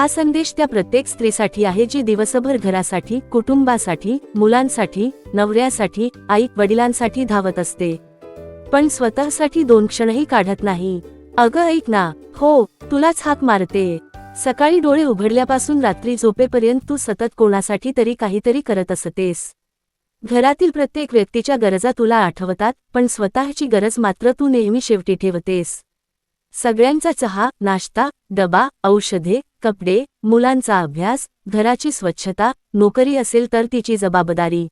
हा संदेश त्या प्रत्येक स्त्रीसाठी आहे जी दिवसभर घरासाठी, कुटुंबासाठी, मुलांसाठी, नवऱ्यासाठी, आई वडिलांसाठी धावत असते, पण स्वतःसाठी 2 क्षणही काढत नाही. अगं ऐक ना, हो, तुलाच हाक मारते. सकाळी डोळे उघडल्यापासून रात्री झोपेपर्यंत तू सतत कोणासाठी तरी काहीतरी करत असतेस. घरातील प्रत्येक व्यक्तीच्या गरजा तुला आठवतात, पण स्वतःची गरज मात्र तू नेहमी शेवटी ठेवतेस. सगळ्यांचा चहा, नाश्ता, डबा, औषधे, कपडे, मुलांचा अभ्यास, घराची स्वच्छता, नोकरी असेल तर तिची जबाबदारी,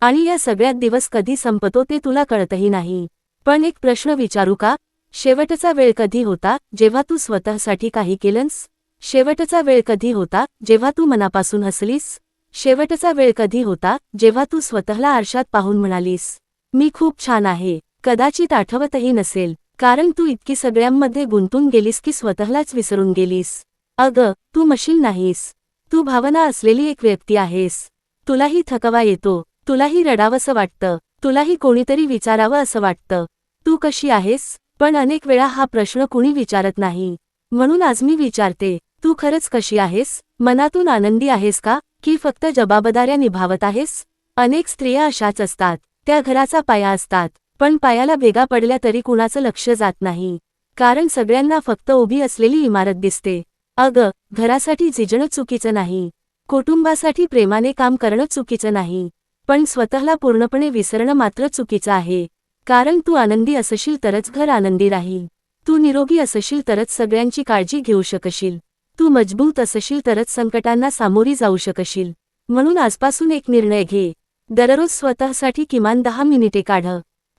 आणि या सगळ्यात दिवस कधी संपतो ते तुला कळतही नाही. पण एक प्रश्न विचारू का? शेवटचा वेळ कधी होता जेव्हा तू स्वतःसाठी काही केलंस? शेवटचा वेळ कधी होता जेव्हा तू मनापासून हसलीस? शेवटचा वेळ कधी होता जेव्हा तू स्वतःला आरशात पाहून म्हणालीस, मी खूप छान आहे? कदाचित आठवतही नसेल, कारण तू इतकी सगळ्यांमध्ये गुंतून गेलीस की स्वतःलाच विसरून गेलीस. अगं, तू मशीन नाहीस. तू भावना असलेली एक व्यक्ती आहेस. तुलाही थकवा येतो, तुलाही रडावंसं वाटतं, तुलाही कोणीतरी विचारावं असं वाटतं, तू कशी आहेस? पण अनेक वेळा हा प्रश्न कुणी विचारत नाही. म्हणून आज मी विचारते, तू खरंच कशी आहेस? मनातून आनंदी आहेस का, की फक्त जबाबदाऱ्या निभावत आहेस? अनेक स्त्रिया अशाच असतात, त्या घराचा पाया असतात, पण पायाला भेगा पडल्या तरी कुणाचं लक्ष जात नाही, कारण सगळ्यांना फक्त उभी असलेली इमारत दिसते. अगं, घरासाठी झिजणं चुकीचं नाही, कुटुंबासाठी प्रेमाने काम करणं चुकीचं नाही, पण स्वतःला पूर्णपणे विसरणं मात्र चुकीचं आहे. कारण तू आनंदी असशील तरच घर आनंदी राहील. तू निरोगी असशील तरच सगळ्यांची काळजी घेऊ शकशील. तू मजबूत असशील तरच संकटांना सामोरी जाऊ शकशील. म्हणून आजपासून एक निर्णय घे. दररोज स्वतःसाठी किमान 10 मिनिटे काढ.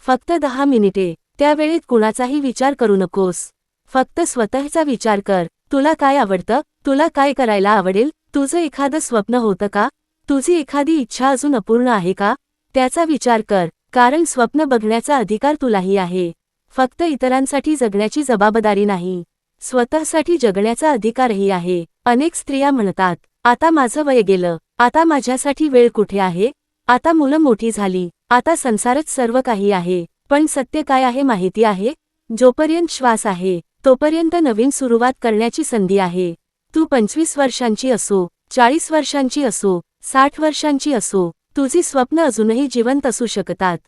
फक्त 10 मिनिटे. त्या वेळेत कुणाचाही विचार करू नकोस. फक्त स्वतःचा विचार कर. तुला काय आवडतं? तुला काय करायला आवडेल? तुझं एखादं स्वप्न होतं का? तुझी एखादी इच्छा अजून अपूर्ण आहे का? त्याचा विचार कर, कारण स्वप्न बघण्याचा अधिकार तुलाही आहे. फक्त इतरांसाठी जगण्याची जबाबदारी नाही. स्वतःसाठी जगण्याचा अधिकारही आहे. अनेक स्त्रिया म्हणतात, आता माझं वय गेलं, आता माझ्यासाठी वेळ कुठे आहे? आता मुलं मोठी झाली, आता संसारच सर्व काही आहे. पण सत्य काय आहे माहिती आहे? जोपर्यंत श्वास आहे, तोपर्यंत नवीन सुरुवात करण्याची संधी आहे. तू 25 वर्षांची असो, 40 वर्षांची असो, 60 वर्षांची असो, तुझी स्वप्न अजूनही जिवंत असू शकतात.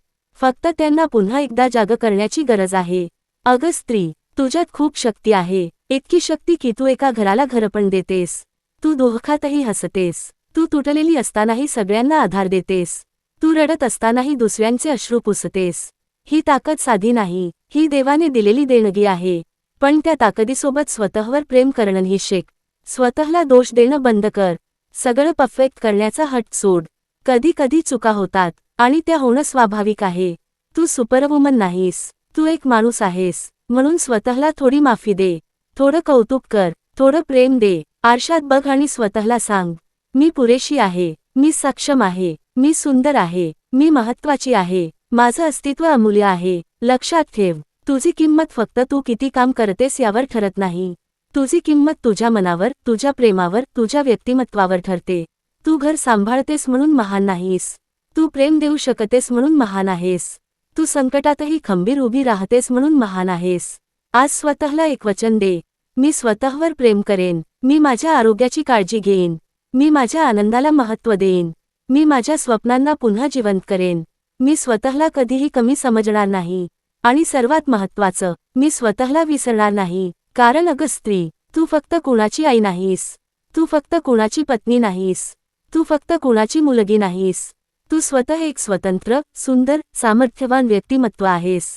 फक्त त्यांना पुन्हा एकदा जाग करण्याची गरज आहे. अगं स्त्री, तुझ्यात खूप शक्ती आहे. इतकी शक्ती की तू एका घराला घर पण देतेस. तू दुःखातही हसतेस. तू तुटलेली असतानाही सगळ्यांना आधार देतेस. तू रडत असतानाही दुसऱ्यांचे अश्रू पुसतेस. ही ताकद साधी नाही, ही देवाने दिलेली देणगी आहे. पण त्या ताकदीसोबत स्वतःवर प्रेम करणंही शिक. स्वतःला दोष देणं बंद कर. सगळं परफेक्ट करण्याचा हट सोड. कधी कधी चुका होतात, आणि त्या होणं स्वाभाविक आहे. तू सुपरवुमन नाहीस, तू एक माणूस आहेस. म्हणून स्वतःला थोडी माफी दे. थोडं कौतुक कर, थोडं प्रेम दे. आरशात बघ आणि स्वतःला सांग, मी पुरेशी आहे, मी सक्षम आहे, मी सुंदर आहे, मी महत्त्वाची आहे, माझं अस्तित्व अमूल्य आहे. लक्षात ठेव, तुझी किंमत फक्त तू किती काम करतेस यावर ठरत नाही. तुझी किंमत तुझ्या मनावर, तुझ्या प्रेमावर, तुझ्या व्यक्तिमत्वावर ठरते. तू घर सांभाळतेस म्हणून महान नाहीस. तू प्रेम देऊ शकतेस म्हणून महान आहेस. तू संकटातही खंबीर उभी राहतेस म्हणून महान आहेस. आज स्वतःला एक वचन दे, मी स्वतःवर प्रेम करेन. मी माझ्या आरोग्याची काळजी घेईन. मी माझ्या आनंदाला महत्त्व देईन. मी माझ्या स्वप्नांना पुन्हा जिवंत करेन. मी स्वतःला कधीही कमी समजणार नाही. आणि सर्वात महत्त्वाचं, मी स्वतःला विसरणार नाही. कारण अगं स्त्री, तू फक्त कुणाची आई नाहीस. तू फक्त कुणाची पत्नी नाहीस. तू फक्त कुणाची मुलगी नाहीस. तू स्वतः एक स्वतंत्र, सुंदर, सामर्थ्यवान व्यक्तिमत्व आहेस.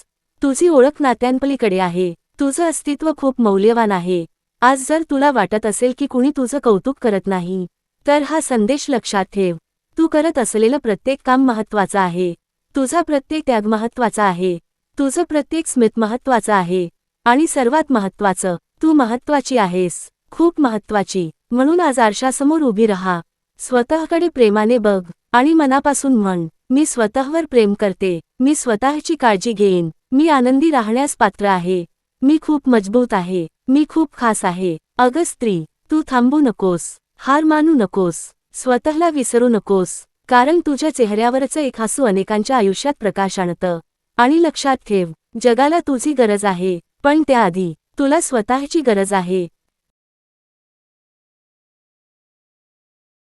तुझी ओळख नात्यांपलीकडे आहे. तुझं अस्तित्व खूप मौल्यवान आहे. आज जर तुला वाटत असेल की कुणी तुझं कौतुक करत नाही, तर हा संदेश लक्षात ठेव. तू करत असलेलं प्रत्येक काम महत्त्वाचं आहे. तुझा प्रत्येक त्याग महत्त्वाचा आहे. तुझं प्रत्येक स्मित महत्त्वाचं आहे. आणि सर्वात महत्त्वाचं, तू महत्त्वाची आहेस, खूप महत्त्वाची. म्हणून आज आरशासमोर उभी रहा. स्वतःकडे प्रेमाने बघ आणि मनापासून म्हण, मी स्वतःवर प्रेम करते. मी स्वतःची काळजी घेईन. मी आनंदी राहण्यास पात्र आहे. मी खूप मजबूत आहे. मी खूप खास आहे. अगं स्त्री, तू थांबू नकोस. हार मानू नकोस. स्वतःला विसरू नकोस. कारण तुझ्या चेहऱ्यावरचं एक हसू अनेकांच्या आयुष्यात प्रकाश आणतं. आणि लक्षात ठेव, जगाला तुझी गरज आहे, पण त्याआधी तुला स्वतःची गरज आहे.